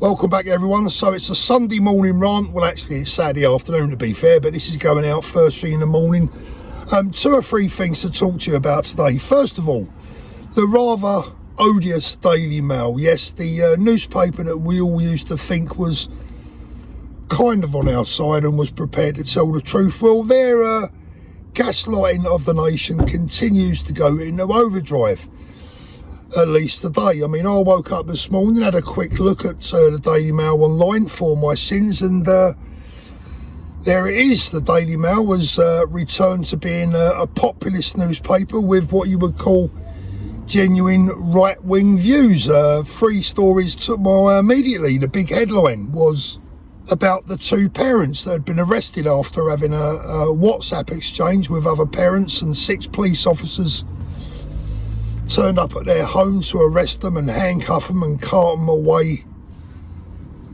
Welcome back everyone. So it's a Sunday morning rant. Well, actually it's Saturday afternoon to be fair, but this is going out first thing in the morning. 2 or 3 things to talk to you about today. First of all, the rather odious Daily Mail. Yes, the newspaper that we all used to think was kind of on our side and was prepared to tell the truth. Well, their gaslighting of the nation continues to go into overdrive, at least today. I mean, I woke up this morning, had a quick look at the Daily Mail online for my sins, and there it is. The Daily Mail was returned to being a populist newspaper with what you would call genuine right-wing views. 3 stories took my eye immediately. The big headline was about the 2 parents that had been arrested after having a WhatsApp exchange with other parents, and 6 police officers turned up at their home to arrest them and handcuff them and cart them away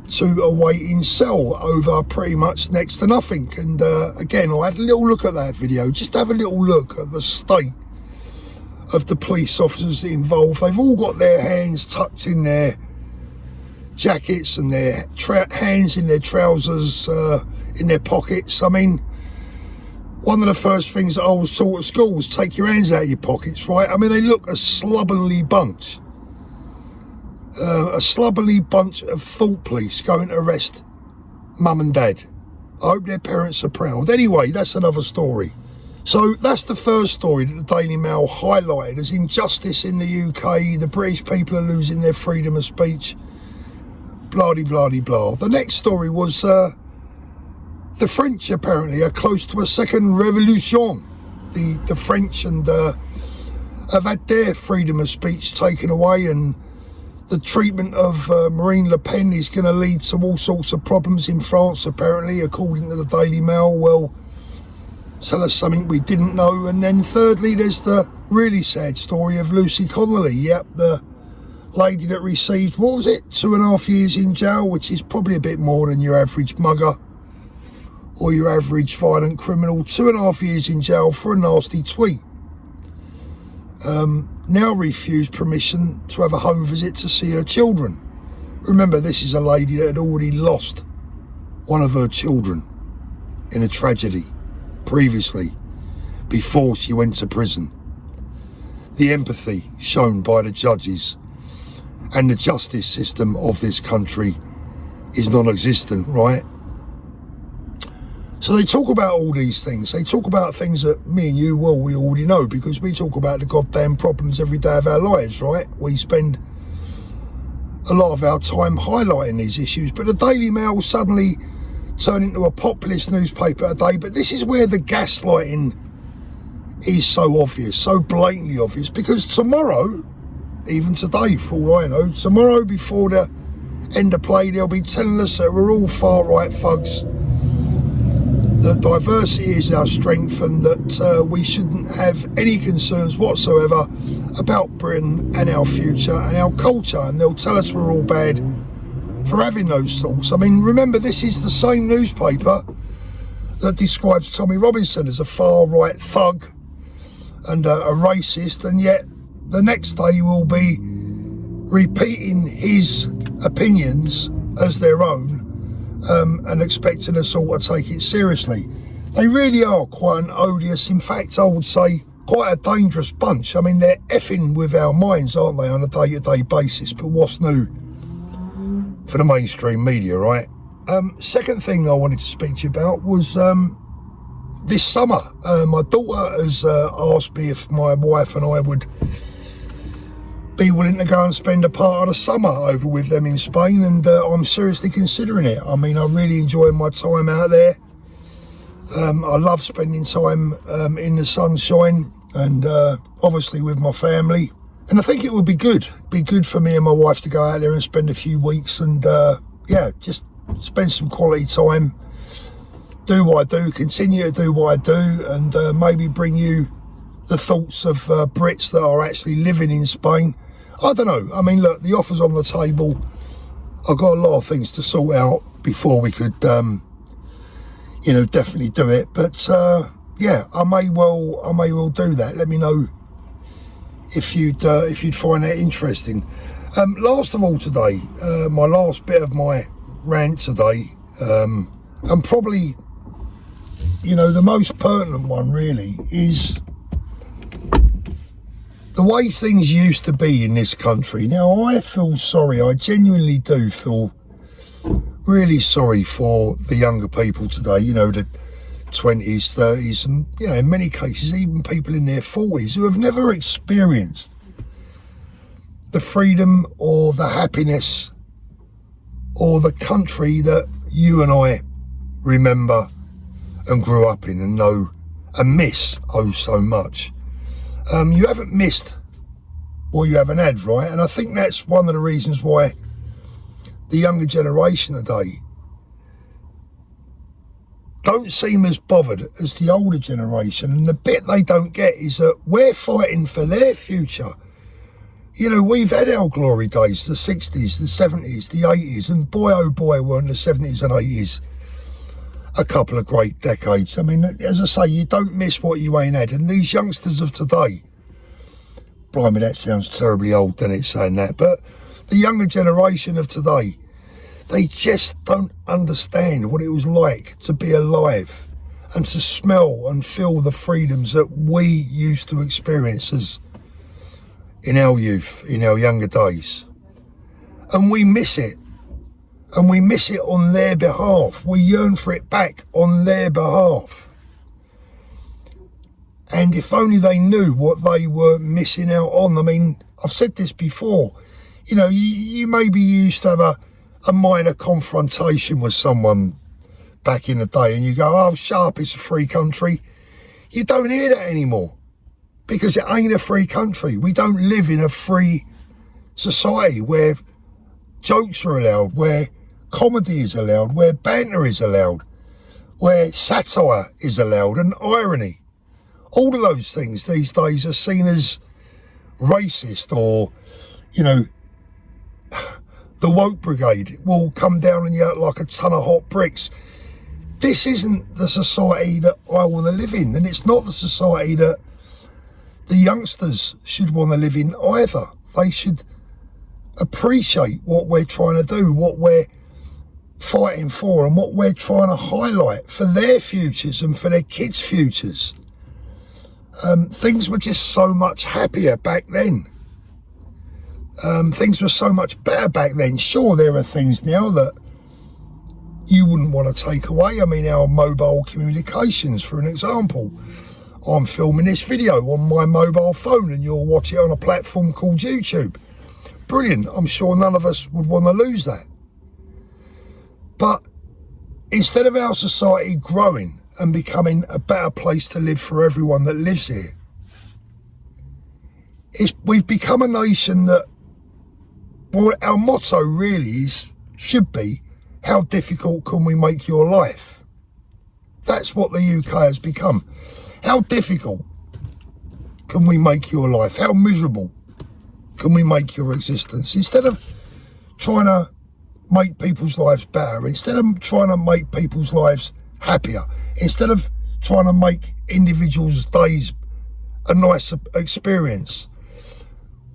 to a waiting cell over pretty much next to nothing. And again, I had a little look at that video, just have a little look at the state of the police officers involved. They've all got their hands tucked in their jackets and their hands in their trousers, in their pockets. I mean, one of the first things that I was taught at school was take your hands out of your pockets, right? I mean, they look a slovenly bunch. A slovenly bunch of thought police going to arrest mum and dad. I hope their parents are proud. Anyway, that's another story. So that's the first story that the Daily Mail highlighted as injustice in the UK. The British people are losing their freedom of speech. Blah, blah, blah, blah. The next story was the French apparently are close to a second revolution. The French and have had their freedom of speech taken away, and the treatment of Marine Le Pen is going to lead to all sorts of problems in France, apparently, according to the Daily Mail. Well, tell us something we didn't know. And then thirdly, there's the really sad story of Lucy Connolly. Yep, the lady that received, what was it, 2.5 years in jail, which is probably a bit more than your average mugger or your average violent criminal. 2.5 years in jail for a nasty tweet. Now refused permission to have a home visit to see her children. Remember, this is a lady that had already lost one of her children in a tragedy previously, before she went to prison. The empathy shown by the judges and the justice system of this country is non-existent, right? So they talk about all these things. They talk about things that me and you, well, we already know, because we talk about the goddamn problems every day of our lives, right? We spend a lot of our time highlighting these issues, but the Daily Mail suddenly turned into a populist newspaper today. But this is where the gaslighting is so obvious, so blatantly obvious, because tomorrow, even today for all I know, tomorrow before the end of play, they'll be telling us that we're all far-right thugs, that diversity is our strength, and that we shouldn't have any concerns whatsoever about Britain and our future and our culture, and they'll tell us we're all bad for having those thoughts. I mean, remember, this is the same newspaper that describes Tommy Robinson as a far-right thug and a racist, and yet the next day will be repeating his opinions as their own, and expecting us all to take it seriously. They really are quite an odious, in fact, I would say, quite a dangerous bunch. I mean, they're effing with our minds, aren't they, on a day-to-day basis? But what's new for the mainstream media, right? Second thing I wanted to speak to you about was this summer. My daughter has asked me if my wife and I would be willing to go and spend a part of the summer over with them in Spain, and I'm seriously considering it. I mean, I really enjoy my time out there. I love spending time in the sunshine and obviously with my family. And I think it would be good for me and my wife to go out there and spend a few weeks and, yeah, just spend some quality time, do what I do, continue to do what I do, and maybe bring you the thoughts of Brits that are actually living in Spain. I don't know. I mean, look, the offer's on the table. I've got a lot of things to sort out before we could, you know, definitely do it. But, yeah, I may well do that. Let me know if you'd find that interesting. Last of all today, my last bit of my rant today, and probably, the most pertinent one really, is the way things used to be in this country. Now, I feel sorry, I genuinely do feel really sorry for the younger people today, the 20s, 30s, and, in many cases, even people in their 40s who have never experienced the freedom or the happiness or the country that you and I remember and grew up in and know and miss oh so much. You haven't missed what you haven't had, right? And I think that's one of the reasons why the younger generation today don't seem as bothered as the older generation. And the bit they don't get is that we're fighting for their future. We've had our glory days, the 60s, the 70s, the 80s, and boy, oh boy, weren't the 70s and 80s a couple of great decades. I mean, as I say, you don't miss what you ain't had. And these youngsters of today, blimey, that sounds terribly old, doesn't it, saying that? But the younger generation of today, they just don't understand what it was like to be alive and to smell and feel the freedoms that we used to experience as in our youth, in our younger days. And we miss it. And we miss it on their behalf. We yearn for it back on their behalf. And if only they knew what they were missing out on. I mean, I've said this before. You maybe used to have a minor confrontation with someone back in the day and you go, oh, sharp, it's a free country. You don't hear that anymore because it ain't a free country. We don't live in a free society where jokes are allowed, where comedy is allowed, where banter is allowed, where satire is allowed and irony. All of those things these days are seen as racist or, the woke brigade will come down on you like a ton of hot bricks. This isn't the society that I want to live in, and it's not the society that the youngsters should want to live in either. They should appreciate what we're trying to do, what we're fighting for, and what we're trying to highlight for their futures and for their kids' futures. Things were just so much happier back then. Things were so much better back then. Sure, there are things now that you wouldn't want to take away. I mean, our mobile communications, for an example. I'm filming this video on my mobile phone and you'll watch it on a platform called YouTube. Brilliant. I'm sure none of us would want to lose that. But instead of our society growing and becoming a better place to live for everyone that lives here, we've become a nation that, well, our motto really should be, how difficult can we make your life? That's what the UK has become. How difficult can we make your life? How miserable can we make your existence? Instead of trying to make people's lives better, instead of trying to make people's lives happier, instead of trying to make individuals' days a nice experience,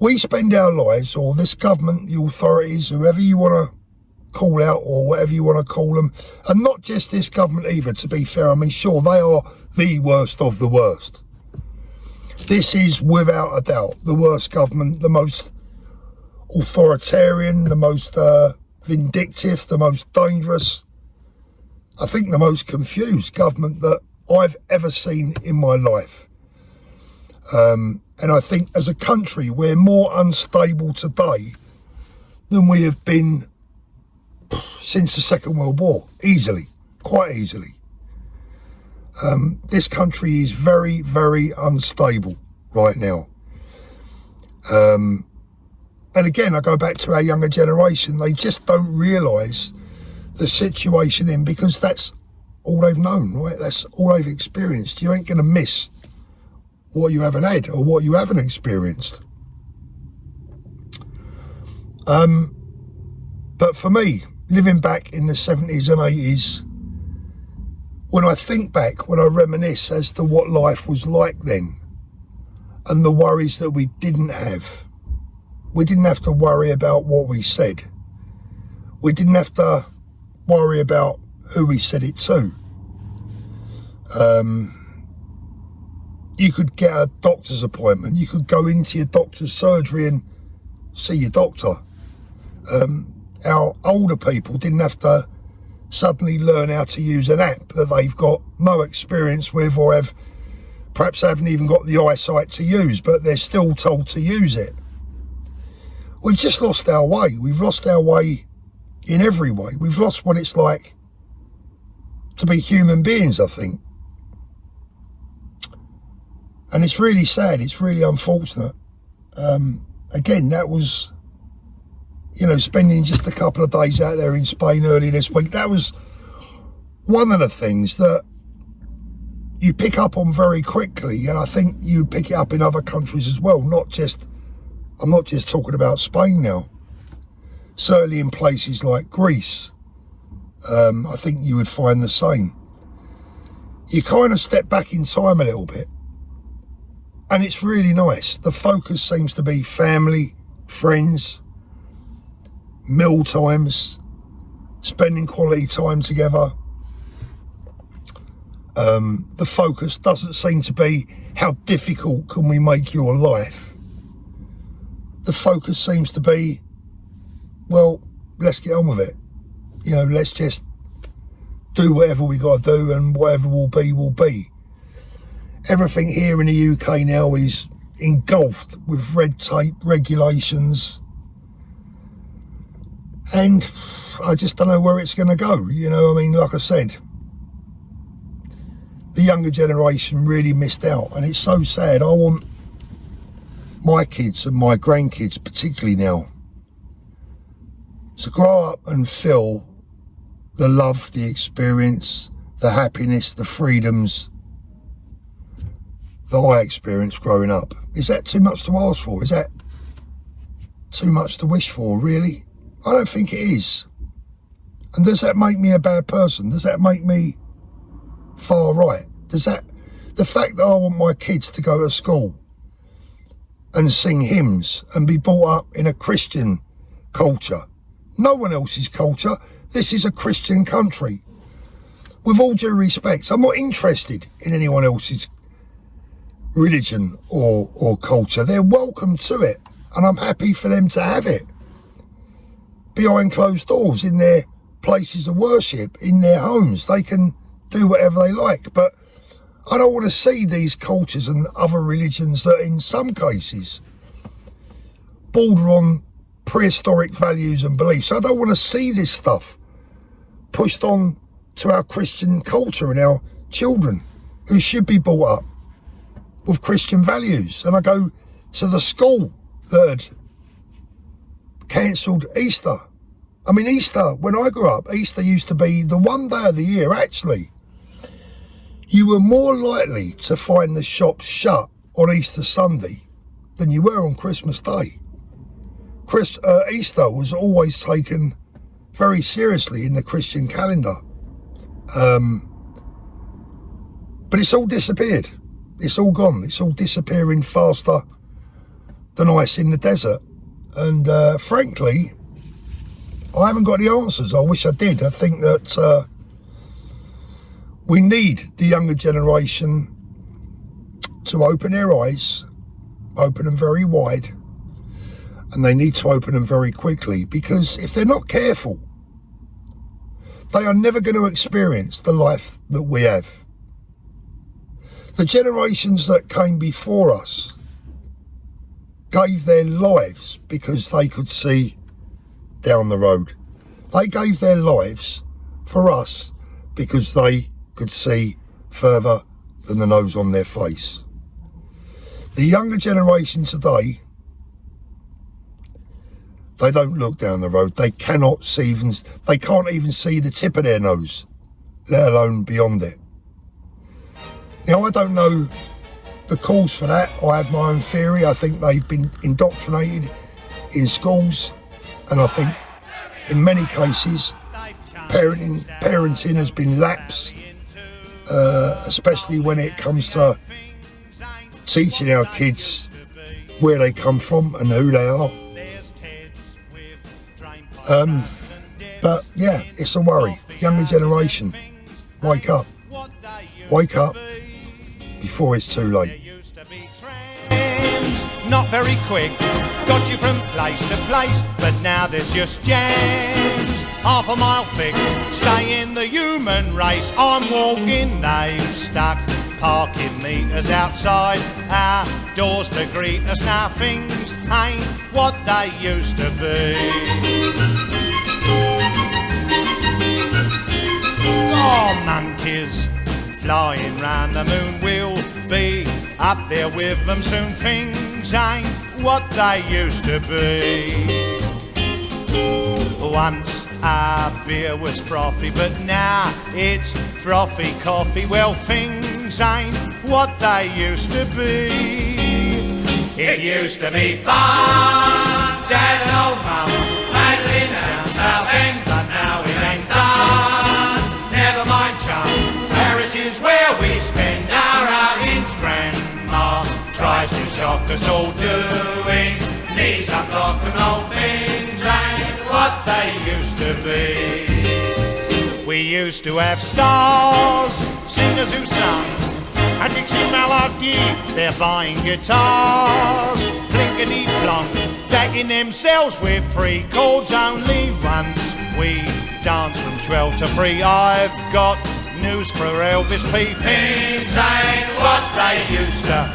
we spend our lives, or this government, the authorities, whoever you want to call out or whatever you want to call them, and not just this government either, to be fair. I mean, sure, they are the worst of the worst. This is without a doubt the worst government, the most authoritarian, the most vindictive, the most dangerous, I think the most confused government that I've ever seen in my life. And I think as a country, we're more unstable today than we have been since the Second World War, easily, quite easily. This country is very, very unstable right now. And again, I go back to our younger generation. They just don't realise the situation in, because that's all they've known, right? That's all they've experienced. You ain't going to miss what you haven't had or what you haven't experienced. But for me, living back in the 70s and 80s, when I think back, when I reminisce as to what life was like then and the worries that we didn't have, we didn't have to worry about what we said. We didn't have to worry about who we said it to. You could get a doctor's appointment. You could go into your doctor's surgery and see your doctor. Our older people didn't have to suddenly learn how to use an app that they've got no experience with, or perhaps haven't even got the eyesight to use, but they're still told to use it. We've just lost our way. We've lost our way in every way. We've lost what it's like to be human beings, I think. And it's really sad. It's really unfortunate. Again, that was, spending just a couple of days out there in Spain early this week. That was one of the things that you pick up on very quickly. And I think you pick it up in other countries as well. I'm not just talking about Spain now. Certainly in places like Greece, I think you would find the same. You kind of step back in time a little bit. And it's really nice. The focus seems to be family, friends, meal times, spending quality time together. The focus doesn't seem to be how difficult can we make your life. The focus seems to be, well, let's get on with it. Let's just do whatever we got to do, and whatever will be, will be. Everything here in the UK now is engulfed with red tape, regulations. And I just don't know where it's going to go. Like I said, the younger generation really missed out. And it's so sad. I want my kids and my grandkids, particularly now, to grow up and feel the love, the experience, the happiness, the freedoms that I experienced growing up. Is that too much to ask for? Is that too much to wish for, really? I don't think it is. And does that make me a bad person? Does that make me far right? The fact that I want my kids to go to school and sing hymns and be brought up in a Christian culture, no one else's culture, this is a Christian country. With all due respect, I'm not interested in anyone else's religion or culture. They're welcome to it, and I'm happy for them to have it behind closed doors, in their places of worship, in their homes. They can do whatever they like, but I don't want to see these cultures and other religions that in some cases border on prehistoric values and beliefs. I don't want to see this stuff pushed on to our Christian culture and our children, who should be brought up with Christian values. And I go to the school that had cancelled Easter. Easter, when I grew up, Easter used to be the one day of the year, actually, you were more likely to find the shops shut on Easter Sunday than you were on Christmas Day. Easter was always taken very seriously in the Christian calendar. But it's all disappeared. It's all gone. It's all disappearing faster than ice in the desert. And frankly, I haven't got the answers. I wish I did. I think that we need the younger generation to open their eyes, open them very wide, and they need to open them very quickly, because if they're not careful, they are never going to experience the life that we have. The generations that came before us gave their lives because they could see down the road. They gave their lives for us because they could see further than the nose on their face. The younger generation today, they don't look down the road. They cannot see they can't even see the tip of their nose, let alone beyond it. Now, I don't know the cause for that. I have my own theory. I think they've been indoctrinated in schools, and I think in many cases parenting has been lax, especially when it comes to teaching our kids where they come from and who they are. But yeah, it's a worry. Younger generation, wake up. Wake up before it's too late. Not very quick, got you from place to place, but now there's just jams. Half a mile thick, stay in the human race. I'm walking, they've stuck parking meters outside our doors to greet us. Now things ain't what they used to be. Oh, monkeys flying round the moon, we'll be up there with them soon. Things ain't what they used to be. Once our beer was frothy, but now it's frothy coffee. Well, things ain't what they used to be. It used to be fun, Dad and old Mum paddling down Southend, but now it ain't done. Never mind, chum, Paris is where we spend our outings. Grandma tries to shock us all, doing knees up, rock and roll. Things ain't what they used to be. We used to have stars, singers who sung a Dixie melody. They're buying guitars, plinkety-plonk, dagging themselves with 3 chords only. Once we danced from 12 to 3. I've got news for Elvis P. Things ain't what they used to.